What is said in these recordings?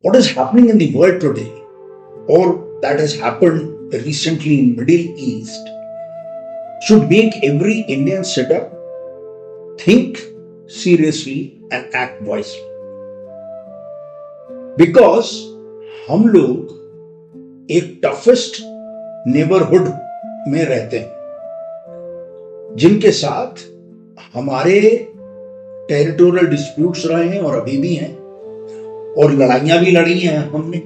what is happening in the world today, or that has happened recently in Middle East, should make every Indian sit up, think seriously and act wisely. Because हम लोग एक toughest neighbourhood में रहते हैं, जिनके साथ हमारे territorial disputes रहे हैं और अभी भी हैं, और लड़ाइयां भी लड़ी हैं हमने.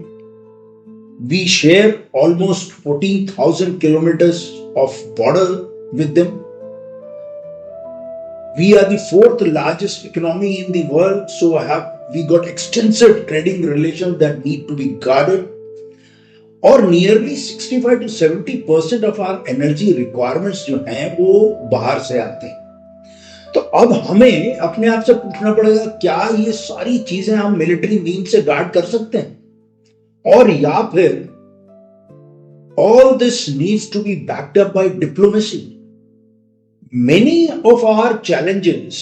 We share almost 14,000 kilometers of border with them. We are the fourth largest economy in the world, so we got extensive trading relations that need to be guarded. और nearly 65 to 70% of our energy requirements जो हैं वो बाहर से आते हैं. तो अब हमें अपने आप से पूछना पड़ेगा, क्या ये सारी चीजें हम मिलिट्री मीन से गार्ड कर सकते हैं, और या फिर all this needs to be backed up by diplomacy. Many of our challenges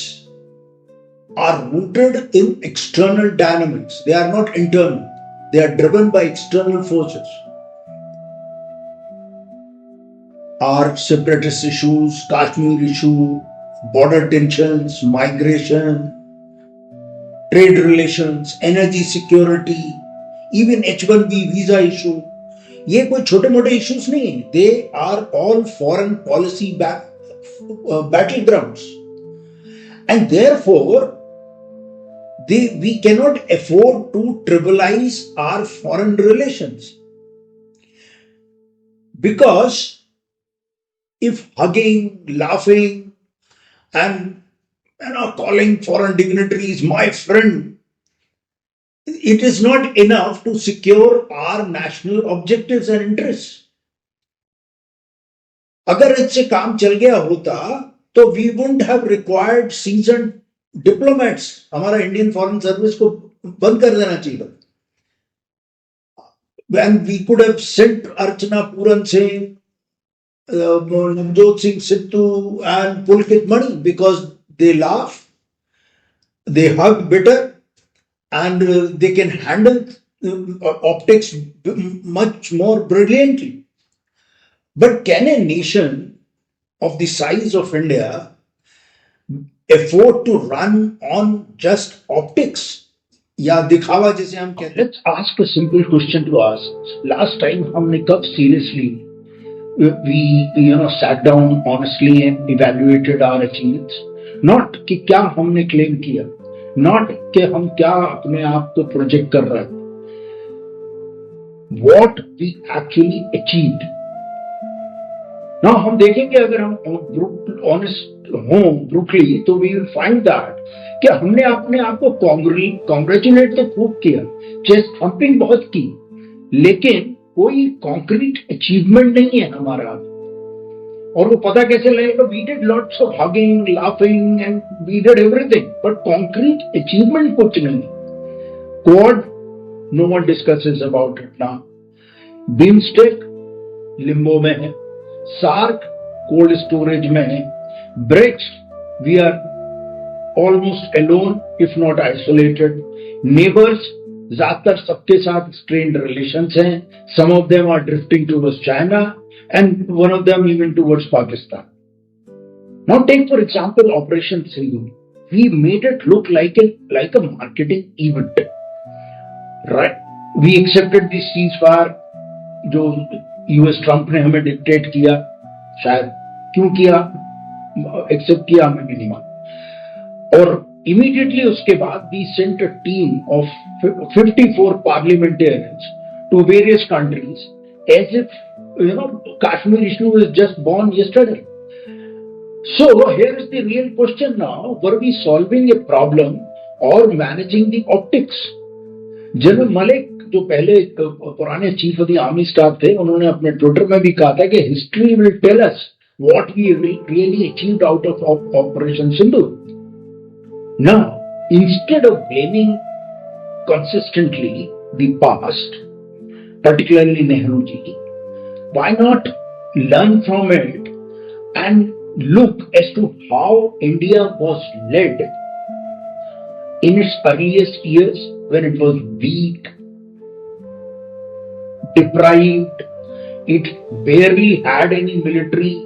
are rooted in external dynamics. They are not internal. They are driven by external forces. Our separatist issues, Kashmir issue, border tensions, migration, trade relations, energy security, even H1B visa issue. ये कोई छोटे मोटे issues नहीं हैं. They are all foreign policy battlegrounds. And therefore, we cannot afford to trivialize our foreign relations. Because if hugging, laughing, and calling foreign dignitaries my friend, it is not enough to secure our national objectives and interests. अगर इससे काम चल गया होता तो we wouldn't have required seasoned diplomats. हमारा Indian foreign service को बंद कर देना चाहिए. And we could have sent Archana Puran Singh, Navjot Singh Sidhu and Pulkit Mani, because they laugh, they hug better, and they can handle optics much more brilliantly. But can a nation of the size of India afford to run on just optics? या दिखावा जैसे हम कहते हैं. Let's ask a simple question to us. Last time हमने कब seriously we sat down honestly and evaluated our achievements? Not कि क्या हमने claim किया, not कि हम क्या अपने आप को project कर रहे हैं. What we actually achieved. Now हम देखेंगे, अगर हम honest हों brutally, तो we will find that कि हमने अपने आप को congratulate तो खूब किया, chest thumping बहुत की, लेकिन कोई concrete achievement नहीं है हमारा. और वो पता कैसे लगेगा? We did lots of hugging, laughing, and we did everything, but concrete achievement कुछ नहीं. Quad, no one discusses about it now. BIMSTEC limbo में है, SARC cold storage में है, BRICS we are almost alone if not isolated. Neighbors ज़्यादातर सबके साथ strained relations हैं. Some of them are drifting towards China and one of them even towards Pakistan. Now take for example Operation Sindoor. We made it look like a marketing event, right? We accepted the ceasefire जो US Trump ने हमें dictate किया. शायद क्यों किया, accept किया, हमें भी नहीं मालूम. और immediately उसके बाद we sent a team of 54 parliamentarians to various countries as if Kashmir issue was just born yesterday. So here is the real question now: were we solving a problem or managing the optics? General Malik जो पहले पुराने chief of the army staff थे, उन्होंने अपने Twitter में भी कहा था कि history will tell us what we really achieved out of operation Sindoor. Now, instead of blaming consistently the past, particularly Nehru ji, why not learn from it and look as to how India was led in its earliest years when it was weak, deprived, it barely had any military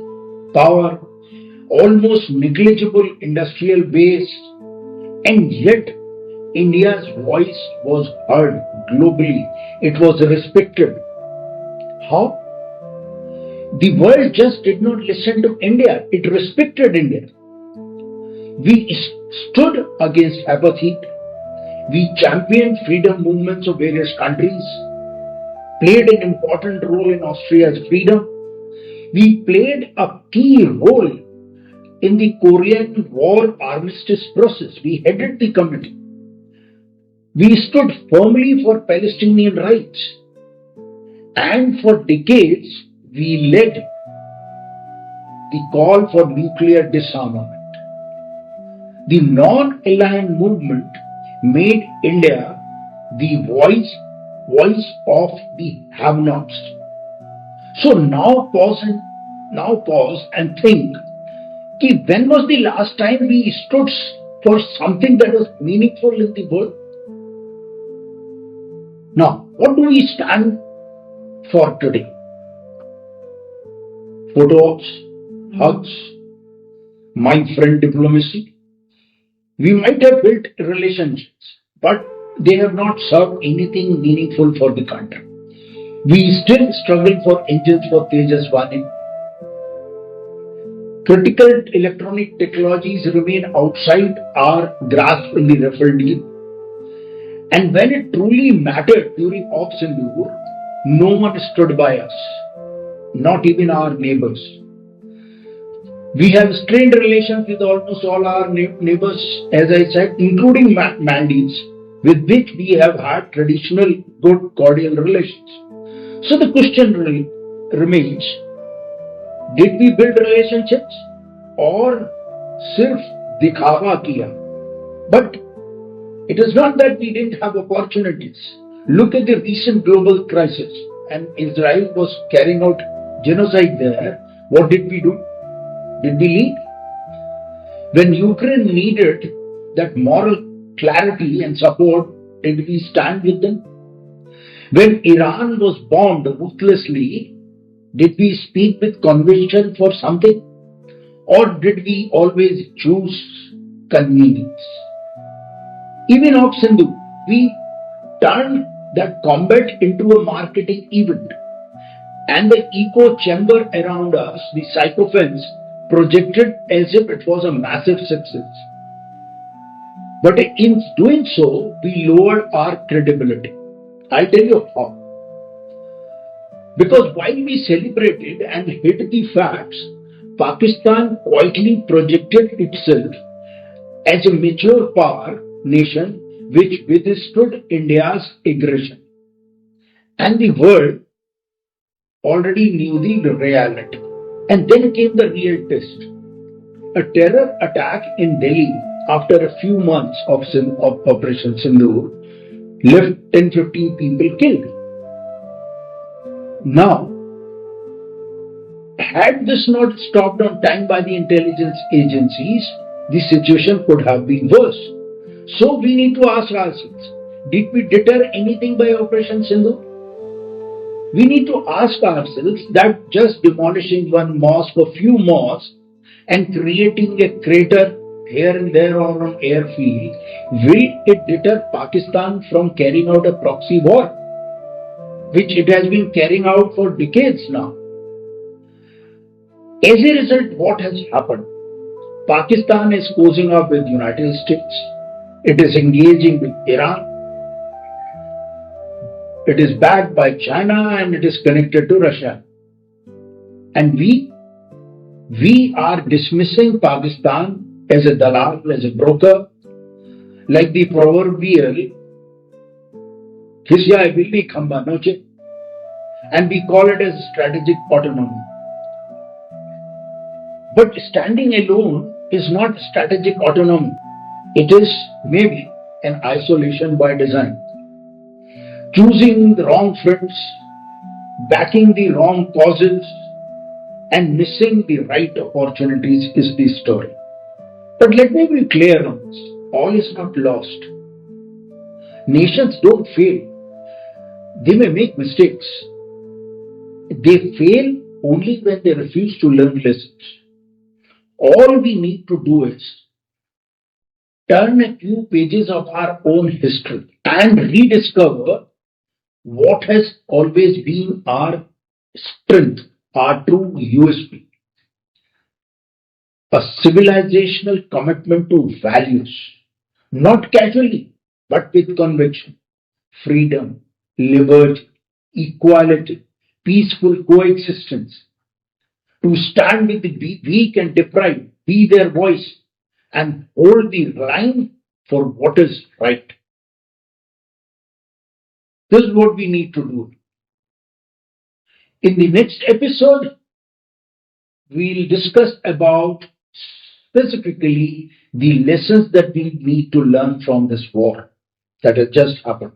power, almost negligible industrial base, and yet India's voice was heard globally. It was respected. How? The world just did not listen to India, it respected India. We stood against apathy. We championed freedom movements of various countries, played an important role in Austria's freedom. We played a key role in the Korean War armistice process. We headed the committee. We stood firmly for Palestinian rights. And for decades, we led the call for nuclear disarmament. The non-aligned movement made India the voice of the have-nots. So now pause and think, when was the last time we stood for something that was meaningful in the world? Now, what do we stand for today? Photo ops, hugs, my friend diplomacy. We might have built relationships, but they have not served anything meaningful for the country. We still struggle for engines for Tejas 1. Critical electronic technologies remain outside our grasp in the Rafale deal. And when it truly mattered during Ops Sindoor, no one stood by us, not even our neighbors. We have strained relations with almost all our neighbors, as I said, including Maldives, with which we have had traditional good cordial relations. So the question remains, did we build relationships or sirf dikhawa kiya? But it is not that we didn't have opportunities. Look at the recent global crisis, and Israel was carrying out genocide there. What did we do? Did we lead? When Ukraine needed that moral clarity and support, did we stand with them? When Iran was bombed ruthlessly, did we speak with conviction for something? Or did we always choose convenience? Even of Sindhu, we turned that combat into a marketing event. And the echo chamber around us, the psychophants, projected as if it was a massive success. But in doing so, we lowered our credibility. I'll tell you how. Because while we celebrated and hid the facts, Pakistan quietly projected itself as a mature power nation which withstood India's aggression. And the world already knew the reality. And then came the real test. A terror attack in Delhi after a few months of Operation Sindoor left 10-15 people killed. Now, had this not stopped on time by the intelligence agencies, the situation could have been worse. So we need to ask ourselves, did we deter anything by Operation Sindoor? We need to ask ourselves that just demolishing one mosque or few mosques and creating a crater here and there on an airfield, will it deter Pakistan from carrying out a proxy war, which it has been carrying out for decades now? As a result, what has happened? Pakistan is cozying up with the United States. It is engaging with Iran. It is backed by China and it is connected to Russia. And we are dismissing Pakistan as a dalal, as a broker, like the proverbial "Khisya billi khamba noche," and we call it as strategic autonomy. But standing alone is not strategic autonomy. It is maybe an isolation by design. Choosing the wrong friends, backing the wrong causes, and missing the right opportunities is the story. But let me be clear on this. All is not lost. Nations don't fail. They may make mistakes. They fail only when they refuse to learn lessons. All we need to do is turn a few pages of our own history and rediscover what has always been our strength, our true USP, a civilizational commitment to values, not casually, but with conviction, freedom, liberty, equality, peaceful coexistence, to stand with the weak and deprived, be their voice, and hold the line for what is right. This is what we need to do. In the next episode, we'll discuss about specifically the lessons that we need to learn from this war that has just happened.